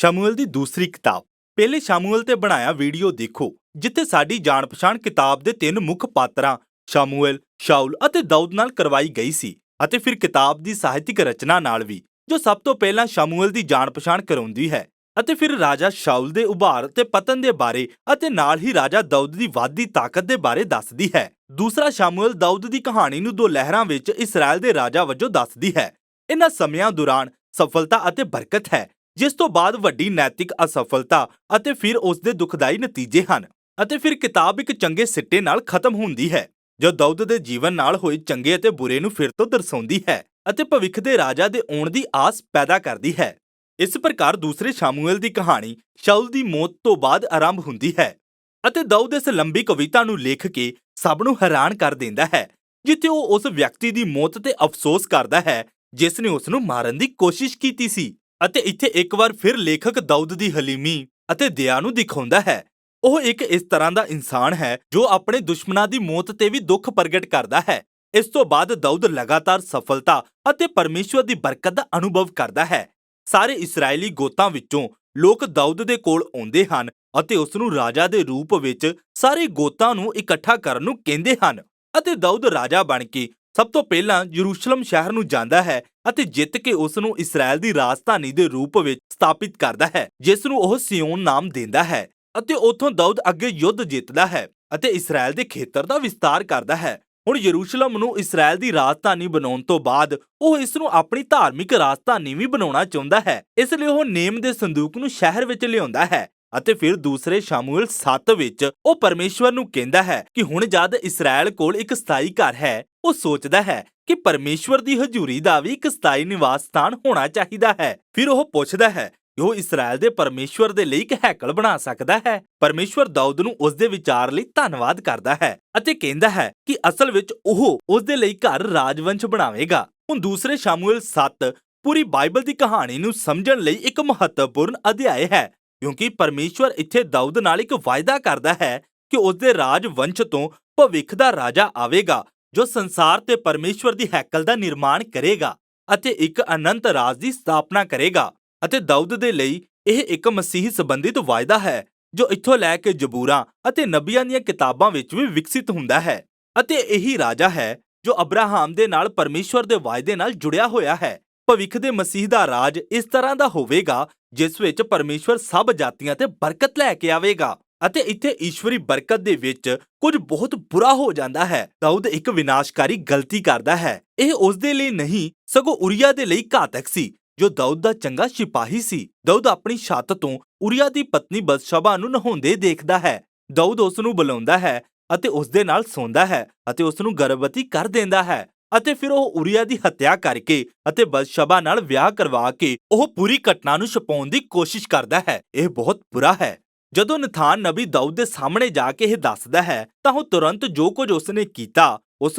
ਸ਼ਮੂਏਲ ਦੀ ਦੂਸਰੀ ਕਿਤਾਬ। ਪਹਿਲੇ ਸ਼ਮੂਏਲ ਤੇ ਬਣਾਇਆ ਵੀਡੀਓ ਦੇਖੋ, ਜਿੱਥੇ ਸਾਡੀ ਜਾਣ ਪਛਾਣ ਕਿਤਾਬ ਦੇ ਤਿੰਨ ਮੁੱਖ ਪਾਤਰਾਂ ਸ਼ਮੂਏਲ, ਸ਼ਾਉਲ ਅਤੇ ਦਾਊਦ ਨਾਲ ਕਰਵਾਈ ਗਈ ਸੀ, ਅਤੇ ਫਿਰ ਕਿਤਾਬ ਦੀ ਸਾਹਿਤਿਕ ਰਚਨਾ ਨਾਲ ਵੀ, ਜੋ ਸਭ ਤੋਂ ਪਹਿਲਾਂ ਸ਼ਮੂਏਲ ਦੀ ਜਾਣ ਪਛਾਣ ਕਰਾਉਂਦੀ ਹੈ, ਅਤੇ ਫਿਰ ਰਾਜਾ ਸ਼ਾਉਲ ਦੇ ਉਭਾਰ ਤੇ ਪਤਨ ਦੇ ਬਾਰੇ, ਅਤੇ ਨਾਲ ਹੀ ਰਾਜਾ ਦਾਊਦ ਦੀ ਵੱਧਦੀ ਤਾਕਤ ਦੇ ਬਾਰੇ ਦੱਸਦੀ ਹੈ। ਦੂਸਰਾ ਸ਼ਮੂਏਲ ਦਾਊਦ ਦੀ ਕਹਾਣੀ ਨੂੰ ਦੋ ਲਹਿਰਾਂ ਵਿੱਚ ਇਸਰਾਇਲ ਦੇ ਰਾਜਾ ਵਜੋਂ ਦੱਸਦੀ ਹੈ। ਇਹਨਾਂ ਸਮਿਆਂ ਦੌਰਾਨ ਸਫਲਤਾ ਅਤੇ ਬਰਕਤ ਹੈ, ਜਿਸ ਤੋਂ ਬਾਅਦ ਵੱਡੀ ਨੈਤਿਕ ਅਸਫਲਤਾ ਅਤੇ ਫਿਰ ਉਸ ਦੇ ਦੁਖਦਾਈ ਨਤੀਜੇ ਹਨ। ਅਤੇ ਫਿਰ ਕਿਤਾਬ ਇੱਕ ਚੰਗੇ ਸਿੱਟੇ ਨਾਲ ਖਤਮ ਹੁੰਦੀ ਹੈ, ਜੋ ਦਾਊਦ ਦੇ ਜੀਵਨ ਨਾਲ ਹੋਏ ਚੰਗੇ ਅਤੇ ਬੁਰੇ ਨੂੰ ਫਿਰ ਤੋਂ ਦਰਸਾਉਂਦੀ ਹੈ ਅਤੇ ਭਵਿੱਖ ਦੇ ਰਾਜਾ ਦੇ ਆਉਣ ਦੀ ਆਸ ਪੈਦਾ ਕਰਦੀ ਹੈ। ਇਸ ਪ੍ਰਕਾਰ ਦੂਸਰੇ ਸ਼ਮੂਏਲ ਦੀ ਕਹਾਣੀ ਸ਼ਾਉਲ ਦੀ ਮੌਤ ਤੋਂ ਬਾਅਦ ਆਰੰਭ ਹੁੰਦੀ ਹੈ, ਅਤੇ ਦਾਊਦ ਇਸ ਲੰਬੀ ਕਵਿਤਾ ਨੂੰ ਲਿਖ ਕੇ ਸਭ ਨੂੰ ਹੈਰਾਨ ਕਰ ਦਿੰਦਾ ਹੈ, ਜਿੱਥੇ ਉਹ ਉਸ ਵਿਅਕਤੀ ਦੀ ਮੌਤ ਤੇ ਅਫਸੋਸ ਕਰਦਾ ਹੈ ਜਿਸ ਨੇ ਉਸ ਨੂੰ ਮਾਰਨ ਦੀ ਕੋਸ਼ਿਸ਼ ਕੀਤੀ ਸੀ। ਅਤੇ ਇੱਥੇ ਇੱਕ ਵਾਰ ਫਿਰ ਲੇਖਕ ਦਾਊਦ ਦੀ ਹਲੀਮੀ ਅਤੇ ਦਇਆ ਨੂੰ ਦਿਖਾਉਂਦਾ ਹੈ। ਉਹ ਇੱਕ ਇਸ ਤਰ੍ਹਾਂ ਦਾ ਇਨਸਾਨ ਹੈ ਜੋ ਆਪਣੇ ਦੁਸ਼ਮਣਾਂ ਦੀ ਮੌਤ ਤੇ ਵੀ ਦੁੱਖ ਪ੍ਰਗਟ ਕਰਦਾ ਹੈ। ਇਸ ਤੋਂ ਬਾਅਦ ਦਾਊਦ ਲਗਾਤਾਰ ਸਫਲਤਾ ਅਤੇ ਪਰਮੇਸ਼ਵਰ ਦੀ ਬਰਕਤ ਦਾ ਅਨੁਭਵ ਕਰਦਾ ਹੈ। ਸਾਰੇ ਇਸਰਾਇਲੀ ਗੋਤਾਂ ਵਿੱਚੋਂ ਲੋਕ ਦਾਊਦ ਦੇ ਕੋਲ ਆਉਂਦੇ ਹਨ ਅਤੇ ਉਸ ਨੂੰ ਰਾਜਾ ਦੇ ਰੂਪ ਵਿੱਚ ਸਾਰੇ ਗੋਤਾਂ ਨੂੰ ਇਕੱਠਾ ਕਰਨ ਨੂੰ ਕਹਿੰਦੇ ਹਨ, ਅਤੇ ਦਾਊਦ ਰਾਜਾ ਬਣ ਕੇ ਸਭ ਤੋਂ ਪਹਿਲਾਂ ਯਰੂਸ਼ਲਮ ਸ਼ਹਿਰ ਨੂੰ ਜਾਂਦਾ ਹੈ ਅਤੇ ਜਿੱਤ ਕੇ ਉਸ ਨੂੰ ਇਸਰਾਇਲ ਦੀ ਰਾਜਧਾਨੀ ਦੇ ਰੂਪ ਵਿੱਚ ਸਥਾਪਿਤ ਕਰਦਾ ਹੈ, ਜਿਸ ਨੂੰ ਉਹ ਸਿਯੋਨ ਨਾਮ ਦਿੰਦਾ ਹੈ। ਅਤੇ ਉੱਥੋਂ ਦਾਊਦ ਅੱਗੇ ਯੁੱਧ ਜਿੱਤਦਾ ਹੈ ਅਤੇ ਇਸਰਾਇਲ ਦੇ ਖੇਤਰ ਦਾ ਵਿਸਤਾਰ ਕਰਦਾ ਹੈ। ਹੁਣ ਯਰੂਸ਼ਲਮ ਨੂੰ ਇਸਰਾਇਲ ਦੀ ਰਾਜਧਾਨੀ ਬਣਾਉਣ ਤੋਂ ਬਾਅਦ ਉਹ ਇਸ ਨੂੰ ਆਪਣੀ ਧਾਰਮਿਕ ਰਾਜਧਾਨੀ ਵੀ ਬਣਾਉਣਾ ਚਾਹੁੰਦਾ ਹੈ। ਇਸ ਲਈ ਉਹ ਨੇਮ ਦੇ ਸੰਦੂਕ ਨੂੰ ਸ਼ਹਿਰ ਵਿੱਚ ਲਿਆਉਂਦਾ ਹੈ। ਅਤੇ ਫਿਰ ਦੂਸਰੇ ਸ਼ਮੂਏਲ 7 ਵਿੱਚ ਉਹ ਪਰਮੇਸ਼ਵਰ ਨੂੰ ਕਹਿੰਦਾ ਹੈ ਕਿ ਹੁਣ ਜਦ ਇਸਰਾਇਲ ਕੋਲ ਇੱਕ ਸਥਾਈ ਘਰ ਹੈ, ਉਹ ਸੋਚਦਾ ਹੈ ਕਿ ਪਰਮੇਸ਼ਵਰ ਦੀ ਹਜ਼ੂਰੀ ਦਾ ਵੀ ਇੱਕ ਸਥਾਈ ਨਿਵਾਸ ਸਥਾਨ ਹੋਣਾ ਚਾਹੀਦਾ ਹੈ। ਫਿਰ ਉਹ ਪੁੱਛਦਾ ਹੈ ਕਿ ਉਹ ਇਸਰਾਇਲ ਦੇ ਪਰਮੇਸ਼ਵਰ ਦੇ ਲਈ ਇੱਕ ਹੈਕਲ ਬਣਾ ਸਕਦਾ ਹੈ। ਪਰਮੇਸ਼ਵਰ ਦਾਊਦ ਨੂੰ ਉਸ ਦੇ ਵਿਚਾਰ ਲਈ ਧੰਨਵਾਦ ਕਰਦਾ ਹੈ ਅਤੇ ਕਹਿੰਦਾ ਹੈ ਕਿ ਅਸਲ ਵਿੱਚ ਉਹ ਉਸ ਦੇ ਲਈ ਘਰ ਰਾਜਵੰਸ਼ ਬਣਾਵੇਗਾ। ਹੁਣ ਦੂਸਰੇ ਸ਼ਮੂਏਲ 7 ਪੂਰੀ ਬਾਈਬਲ ਦੀ ਕਹਾਣੀ ਨੂੰ ਸਮਝਣ ਲਈ ਇੱਕ ਮਹੱਤਵਪੂਰਨ ਅਧਿਆਇ ਹੈ, ਕਿਉਂਕਿ ਪਰਮੇਸ਼ਵਰ ਇੱਥੇ ਦਾਊਦ ਨਾਲ ਇੱਕ ਵਾਅਦਾ ਕਰਦਾ ਹੈ ਕਿ ਉਸ ਦੇ ਰਾਜਵੰਸ਼ ਤੋਂ ਭਵਿੱਖ ਦਾ ਰਾਜਾ ਆਵੇਗਾ, ਜੋ ਸੰਸਾਰ ਤੇ ਪਰਮੇਸ਼ਵਰ ਦੀ ਹੈਕਲ ਦਾ ਨਿਰਮਾਣ ਕਰੇਗਾ ਅਤੇ ਇੱਕ ਅਨੰਤ ਰਾਜ ਦੀ ਸਥਾਪਨਾ ਕਰੇਗਾ। ਅਤੇ ਦਾਊਦ ਦੇ ਲਈ ਇਹ ਇੱਕ ਮਸੀਹ ਸੰਬੰਧਿਤ ਵਾਅਦਾ ਹੈ, ਜੋ ਇੱਥੋਂ ਲੈ ਕੇ ਜ਼ਬੂਰਾਂ ਅਤੇ ਨਬੀਆਂ ਦੀਆਂ ਕਿਤਾਬਾਂ ਵਿੱਚ ਵੀ ਵਿਕਸਿਤ ਹੁੰਦਾ ਹੈ। ਅਤੇ ਇਹੀ ਰਾਜਾ ਹੈ ਜੋ ਅਬਰਾਹਮ ਦੇ ਨਾਲ ਪਰਮੇਸ਼ਵਰ ਦੇ ਵਾਅਦੇ ਨਾਲ ਜੁੜਿਆ ਹੋਇਆ ਹੈ। ਭਵਿੱਖ ਦੇ ਮਸੀਹ ਦਾ ਰਾਜ ਇਸ ਤਰ੍ਹਾਂ ਦਾ ਹੋਵੇਗਾ ਜਿਸ ਵਿੱਚ ਪਰਮੇਸ਼ਵਰ ਸਭ ਜਾਤੀਆਂ ਤੇ ਬਰਕਤ ਲੈ ਕੇ ਆਵੇਗਾ। ਅਤੇ ਇੱਥੇ ਈਸ਼ਵਰੀ ਬਰਕਤ ਦੇ ਵਿੱਚ ਕੁਝ ਬਹੁਤ ਬੁਰਾ ਹੋ ਜਾਂਦਾ ਹੈ। ਦਾਊਦ ਇੱਕ ਵਿਨਾਸ਼ਕਾਰੀ ਗਲਤੀ ਕਰਦਾ ਹੈ। ਇਹ ਉਸ ਦੇ ਲਈ ਨਹੀਂ, ਸਗੋਂ ਉਰੀਆ ਦੇ ਲਈ ਘਾਤਕ ਸੀ, ਜੋ ਦਾਊਦ ਦਾ ਚੰਗਾ ਸਿਪਾਹੀ ਸੀ। ਦਾਊਦ ਆਪਣੀ ਛੱਤ ਤੋਂ ਉਰੀਆ ਦੀ ਪਤਨੀ ਬਤਸ਼ਬਾ ਨੂੰ ਨਹਾਉਂਦੇ ਦੇਖਦਾ ਹੈ। ਦਾਊਦ ਉਸ ਨੂੰ ਬੁਲਾਉਂਦਾ ਹੈ ਅਤੇ ਉਸ ਦੇ ਨਾਲ ਸੌਂਦਾ ਹੈ ਅਤੇ ਉਸ ਨੂੰ ਗਰਭਵਤੀ ਕਰ ਦਿੰਦਾ ਹੈ। ਅਤੇ ਫਿਰ ਉਹ ਉਰੀਆ ਦੀ ਹੱਤਿਆ ਕਰਕੇ ਅਤੇ ਬਤਸ਼ਬਾ ਨਾਲ ਵਿਆਹ ਕਰਵਾ ਕੇ ਉਹ ਪੂਰੀ ਘਟਨਾ ਨੂੰ ਛੁਪਾਉਣ ਦੀ ਕੋਸ਼ਿਸ਼ ਕਰਦਾ ਹੈ। ਇਹ ਬਹੁਤ ਬੁਰਾ ਹੈ। ਜਦੋਂ ਨਥਾਨ ਨਬੀ ਦਾਊਦ ਦੇ ਸਾਹਮਣੇ ਜਾ ਕੇ ਇਹ ਦੱਸਦਾ ਹੈ, ਤਾਂ ਉਹ ਤੁਰੰਤ ਜੋ ਕੁਝ ਉਸਨੇ ਕੀਤਾ ਉਸ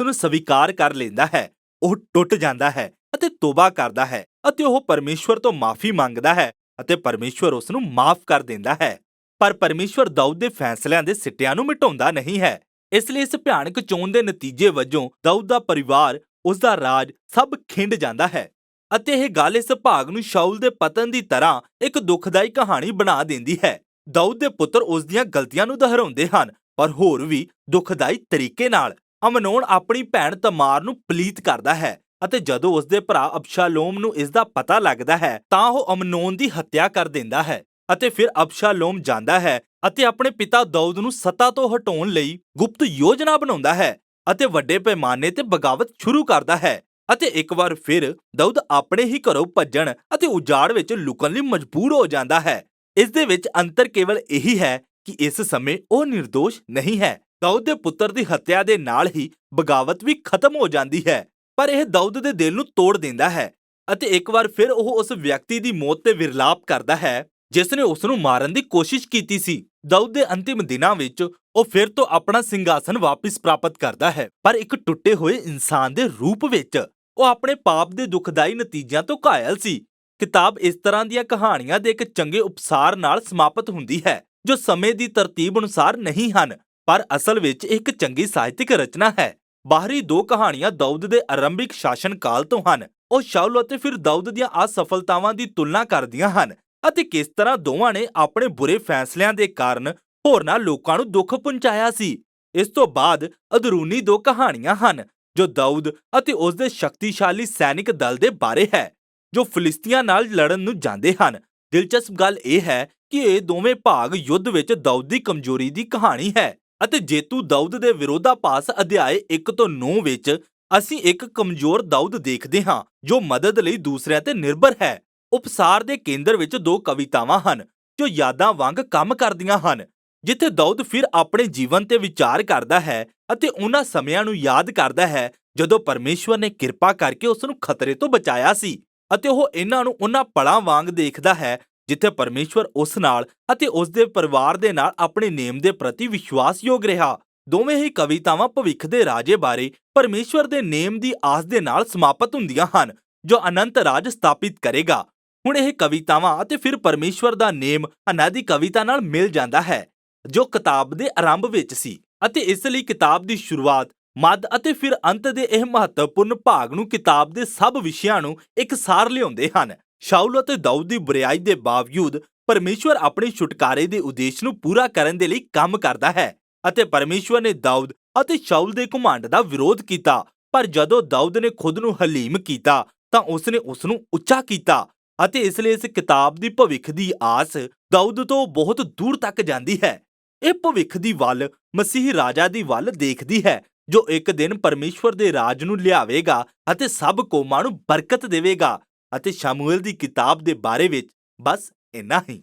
ਨੂੰ ਸਵੀਕਾਰ ਕਰ ਲੈਂਦਾ ਹੈ। ਉਹ ਟੁੱਟ ਜਾਂਦਾ ਹੈ ਅਤੇ ਤੋਬਾ ਕਰਦਾ ਹੈ ਅਤੇ ਉਹ ਪਰਮੇਸ਼ਵਰ ਤੋਂ ਮਾਫੀ ਮੰਗਦਾ ਹੈ ਅਤੇ ਪਰਮੇਸ਼ਵਰ ਉਸ ਨੂੰ ਮਾਫ ਕਰ ਦਿੰਦਾ ਹੈ। ਪਰ ਪਰਮੇਸ਼ਵਰ ਦਾਊਦ ਦੇ ਫੈਸਲਿਆਂ ਦੇ ਸਿੱਟਿਆਂ ਨੂੰ ਮਿਟਾਉਂਦਾ ਨਹੀਂ ਹੈ। ਇਸ ਲਈ ਇਸ ਭਿਆਨਕ ਚੋਣ ਦੇ ਨਤੀਜੇ ਵਜੋਂ ਦਾਊਦ ਦਾ ਪਰਿਵਾਰ, ਉਸ ਦਾ ਰਾਜ ਸਭ ਖਿੰਡ ਜਾਂਦਾ ਹੈ। ਅਤੇ ਇਹ ਗੱਲ ਇਸ ਭਾਗ ਨੂੰ ਸ਼ਾਉਲ ਦੇ ਪਤਨ ਦੀ ਤਰ੍ਹਾਂ ਇੱਕ ਦੁਖਦਾਈ ਕਹਾਣੀ ਬਣਾ ਦਿੰਦੀ ਹੈ। ਦਾਊਦ ਦੇ ਪੁੱਤਰ ਉਸ ਦੀਆਂ ਗਲਤੀਆਂ ਨੂੰ ਦੁਹਰਾਉਂਦੇ ਹਨ, ਪਰ ਹੋਰ ਵੀ ਦੁਖਦਾਈ ਤਰੀਕੇ ਨਾਲ। ਅਮਨੋਨ ਆਪਣੀ ਭੈਣ ਤਮਾਰ ਨੂੰ ਪਲੀਤ ਕਰਦਾ ਹੈ, ਅਤੇ ਜਦੋਂ ਉਸ ਦੇ ਭਰਾ ਅਬਸ਼ਾਲੋਮ ਨੂੰ ਇਸ ਦਾ ਪਤਾ ਲੱਗਦਾ ਹੈ ਤਾਂ ਉਹ ਅਮਨੋਨ ਦੀ ਹੱਤਿਆ ਕਰ ਦਿੰਦਾ ਹੈ। ਅਤੇ ਫਿਰ ਅਬਸ਼ਾਲੋਮ ਜਾਂਦਾ ਹੈ ਅਤੇ ਆਪਣੇ ਪਿਤਾ ਦਾਊਦ ਨੂੰ ਸੱਤਾ ਤੋਂ ਹਟਾਉਣ ਲਈ ਗੁਪਤ ਯੋਜਨਾ ਬਣਾਉਂਦਾ ਹੈ ਅਤੇ ਵੱਡੇ ਪੈਮਾਨੇ ਤੇ ਬਗਾਵਤ ਸ਼ੁਰੂ ਕਰਦਾ ਹੈ। ਅਤੇ ਇੱਕ ਵਾਰ ਫਿਰ ਦਾਊਦ ਆਪਣੇ ਹੀ ਘਰੋਂ ਭੱਜਣ ਅਤੇ ਉਜਾੜ ਵਿੱਚ ਲੁਕਣ ਲਈ ਮਜਬੂਰ ਹੋ ਜਾਂਦਾ ਹੈ। ਇਸ ਦੇ ਵਿੱਚ ਅੰਤਰ ਕੇਵਲ ਇਹੀ ਹੈ ਕਿ ਇਸ ਸਮੇਂ ਉਹ ਨਿਰਦੋਸ਼ ਨਹੀਂ ਹੈ। ਦਾਊਦ ਦੇ ਪੁੱਤਰ ਦੀ ਹੱਤਿਆ ਦੇ ਨਾਲ ਹੀ ਬਗਾਵਤ ਵੀ ਖਤਮ ਹੋ ਜਾਂਦੀ ਹੈ, ਪਰ ਇਹ ਦਾਊਦ ਦੇ ਦਿਲ ਨੂੰ ਤੋੜ ਦਿੰਦਾ ਹੈ। ਅਤੇ ਇੱਕ ਵਾਰ ਫਿਰ ਉਹ ਉਸ ਵਿਅਕਤੀ ਦੀ ਮੌਤ ਤੇ ਵਿਰਲਾਪ ਕਰਦਾ ਹੈ ਜਿਸ ਨੇ ਉਸ ਨੂੰ ਮਾਰਨ ਦੀ ਕੋਸ਼ਿਸ਼ ਕੀਤੀ ਸੀ। ਦਾਊਦ ਦੇ ਅੰਤਿਮ ਦਿਨਾਂ ਵਿੱਚ ਉਹ ਫਿਰ ਤੋਂ ਆਪਣਾ ਸਿੰਘਾਸਨ ਵਾਪਿਸ ਪ੍ਰਾਪਤ ਕਰਦਾ ਹੈ, ਪਰ ਇੱਕ ਟੁੱਟੇ ਹੋਏ ਇਨਸਾਨ ਦੇ ਰੂਪ ਵਿੱਚ। ਉਹ ਆਪਣੇ ਪਾਪ ਦੇ ਦੁਖਦਾਈ ਨਤੀਜਿਆਂ ਤੋਂ ਘਾਇਲ ਸੀ। ਕਿਤਾਬ ਇਸ ਤਰ੍ਹਾਂ ਦੀਆਂ ਕਹਾਣੀਆਂ ਦੇ ਇੱਕ ਚੰਗੇ ਉਪਸਾਰ ਨਾਲ ਸਮਾਪਤ ਹੁੰਦੀ ਹੈ, ਜੋ ਸਮੇਂ ਦੀ ਤਰਤੀਬ ਅਨੁਸਾਰ ਨਹੀਂ ਹਨ, ਪਰ ਅਸਲ ਵਿੱਚ ਇੱਕ ਚੰਗੀ ਸਾਹਿਤਿਕ ਰਚਨਾ ਹੈ। ਬਾਹਰੀ ਦੋ ਕਹਾਣੀਆਂ ਦਾਊਦ ਦੇ ਆਰੰਭਿਕ ਸ਼ਾਸਨ ਕਾਲ ਤੋਂ ਹਨ। ਉਹ ਸ਼ਾਉਲ ਅਤੇ ਫਿਰ ਦਾਊਦ ਦੀਆਂ ਅਸਫਲਤਾਵਾਂ ਦੀ ਤੁਲਨਾ ਕਰਦੀਆਂ ਹਨ ਅਤੇ ਕਿਸ ਤਰ੍ਹਾਂ ਦੋਵਾਂ ਨੇ ਆਪਣੇ ਬੁਰੇ ਫੈਸਲਿਆਂ ਦੇ ਕਾਰਨ ਹੋਰਨਾਂ ਲੋਕਾਂ ਨੂੰ ਦੁੱਖ ਪਹੁੰਚਾਇਆ ਸੀ। ਇਸ ਤੋਂ ਬਾਅਦ ਅੰਦਰੂਨੀ ਦੋ ਕਹਾਣੀਆਂ ਹਨ ਜੋ ਦਾਊਦ ਅਤੇ ਉਸ ਦੇ ਸ਼ਕਤੀਸ਼ਾਲੀ ਸੈਨਿਕ ਦਲ ਦੇ ਬਾਰੇ ਹੈ ਜੋ ਫਿਲਿਸਤੀਆਂ ਨਾਲ ਲੜਨ ਨੂੰ ਜਾਂਦੇ ਹਨ। ਦਿਲਚਸਪ ਗੱਲ ਇਹ ਹੈ ਕਿ ਇਹ ਦੋਵੇਂ ਭਾਗ ਯੁੱਧ ਵਿੱਚ ਦਾਊਦ ਦੀ ਕਮਜ਼ੋਰੀ ਦੀ ਕਹਾਣੀ ਹੈ ਅਤੇ ਜੇਤੂ ਦਾਊਦ ਦੇ ਵਿਰੋਧਾਭਾਸ ਅਧਿਆਇ 1 ਤੋਂ 9 ਵਿੱਚ ਅਸੀਂ ਇੱਕ ਕਮਜ਼ੋਰ ਦਾਊਦ ਦੇਖਦੇ ਹਾਂ ਜੋ ਮਦਦ ਲਈ ਦੂਸਰਿਆਂ ਤੇ ਨਿਰਭਰ ਹੈ। ਉਪਸਾਰ ਦੇ ਕੇਂਦਰ ਵਿੱਚ ਦੋ ਕਵਿਤਾਵਾਂ ਹਨ ਜੋ ਯਾਦਾਂ ਵਾਂਗ ਕੰਮ ਕਰਦੀਆਂ ਹਨ, ਜਿੱਥੇ ਦਾਊਦ ਫਿਰ ਆਪਣੇ ਜੀਵਨ ਤੇ ਵਿਚਾਰ ਕਰਦਾ ਹੈ ਅਤੇ ਉਹਨਾਂ ਸਮਿਆਂ ਨੂੰ ਯਾਦ ਕਰਦਾ ਹੈ ਜਦੋਂ ਪਰਮੇਸ਼ਵਰ ਨੇ ਕਿਰਪਾ ਕਰਕੇ ਉਸ ਨੂੰ ਖਤਰੇ ਤੋਂ ਬਚਾਇਆ ਸੀ ਅਤੇ ਉਹ ਇਹਨਾਂ ਨੂੰ ਉਹਨਾਂ ਪਲਾਂ ਵਾਂਗ ਦੇਖਦਾ ਹੈ ਜਿੱਥੇ ਪਰਮੇਸ਼ਵਰ ਉਸ ਨਾਲ ਅਤੇ ਉਸ ਦੇ ਪਰਿਵਾਰ ਦੇ ਨਾਲ ਆਪਣੇ ਨੇਮ ਦੇ ਪ੍ਰਤੀ ਵਿਸ਼ਵਾਸਯੋਗ ਰਿਹਾ। ਦੋਵੇਂ ਹੀ ਕਵਿਤਾਵਾਂ ਭਵਿੱਖ ਦੇ ਰਾਜੇ ਬਾਰੇ ਪਰਮੇਸ਼ਵਰ ਦੇ ਨੇਮ ਦੀ ਆਸ ਦੇ ਨਾਲ ਸਮਾਪਤ ਹੁੰਦੀਆਂ ਹਨ ਜੋ ਅਨੰਤ ਰਾਜ ਸਥਾਪਿਤ ਕਰੇਗਾ। ਹੁਣ ਇਹ ਕਵਿਤਾਵਾਂ ਅਤੇ ਫਿਰ ਪਰਮੇਸ਼ਵਰ ਦਾ ਨੇਮ ਅਨਾਦਿ ਕਵਿਤਾ ਨਾਲ ਮਿਲ ਜਾਂਦਾ ਹੈ ਜੋ ਕਿਤਾਬ ਦੇ ਆਰੰਭ ਵਿੱਚ ਸੀ ਅਤੇ ਇਸ ਲਈ ਕਿਤਾਬ ਦੀ ਸ਼ੁਰੂਆਤ, ਮੱਧ ਅਤੇ ਫਿਰ ਅੰਤ ਦੇ ਇਹ ਮਹੱਤਵਪੂਰਨ ਭਾਗ ਨੂੰ ਕਿਤਾਬ ਦੇ ਸਭ ਵਿਸ਼ਿਆਂ ਨੂੰ ਇਕਸਾਰ ਲਿਆਉਂਦੇ ਹਨ। ਸ਼ਾਊਲ ਅਤੇ ਦਾਊਦ ਦੀ ਬੁਰਾਈ ਦੇ ਬਾਵਜੂਦ ਪਰਮੇਸ਼ਵਰ ਆਪਣੇ ਛੁਟਕਾਰੇ ਦੇ ਉਦੇਸ਼ ਨੂੰ ਪੂਰਾ ਕਰਨ ਦੇ ਲਈ ਕੰਮ ਕਰਦਾ ਹੈ ਅਤੇ ਪਰਮੇਸ਼ਵਰ ਨੇ ਦਾਊਦ ਅਤੇ ਸ਼ਾਊਲ ਦੇ ਘੁਮੰਡ ਦਾ ਵਿਰੋਧ ਕੀਤਾ, ਪਰ ਜਦੋਂ ਦਾਊਦ ਨੇ ਖੁਦ ਨੂੰ ਹਲੀਮ ਕੀਤਾ ਤਾਂ ਉਸਨੇ ਉਸ ਨੂੰ ਉੱਚਾ ਕੀਤਾ ਅਤੇ ਇਸ ਲਈ ਇਸ ਕਿਤਾਬ ਦੀ ਭਵਿੱਖ ਦੀ ਆਸ ਦਾਊਦ ਤੋਂ ਬਹੁਤ ਦੂਰ ਤੱਕ ਜਾਂਦੀ ਹੈ। ਇਹ ਭਵਿੱਖ ਦੀ ਵੱਲ ਮਸੀਹ ਰਾਜਾ ਦੀ ਵੱਲ ਦੇਖਦੀ ਹੈ ਜੋ ਇੱਕ ਦਿਨ ਪਰਮੇਸ਼ਵਰ ਦੇ ਰਾਜ ਨੂੰ ਲਿਆਵੇਗਾ ਅਤੇ ਸਭ ਕੌਮਾਂ ਨੂੰ ਬਰਕਤ ਦੇਵੇਗਾ। ਅਤੇ ਸ਼ਮੂਏਲ ਦੀ ਕਿਤਾਬ ਦੇ ਬਾਰੇ ਵਿੱਚ ਬਸ ਇੰਨਾ ਹੀ।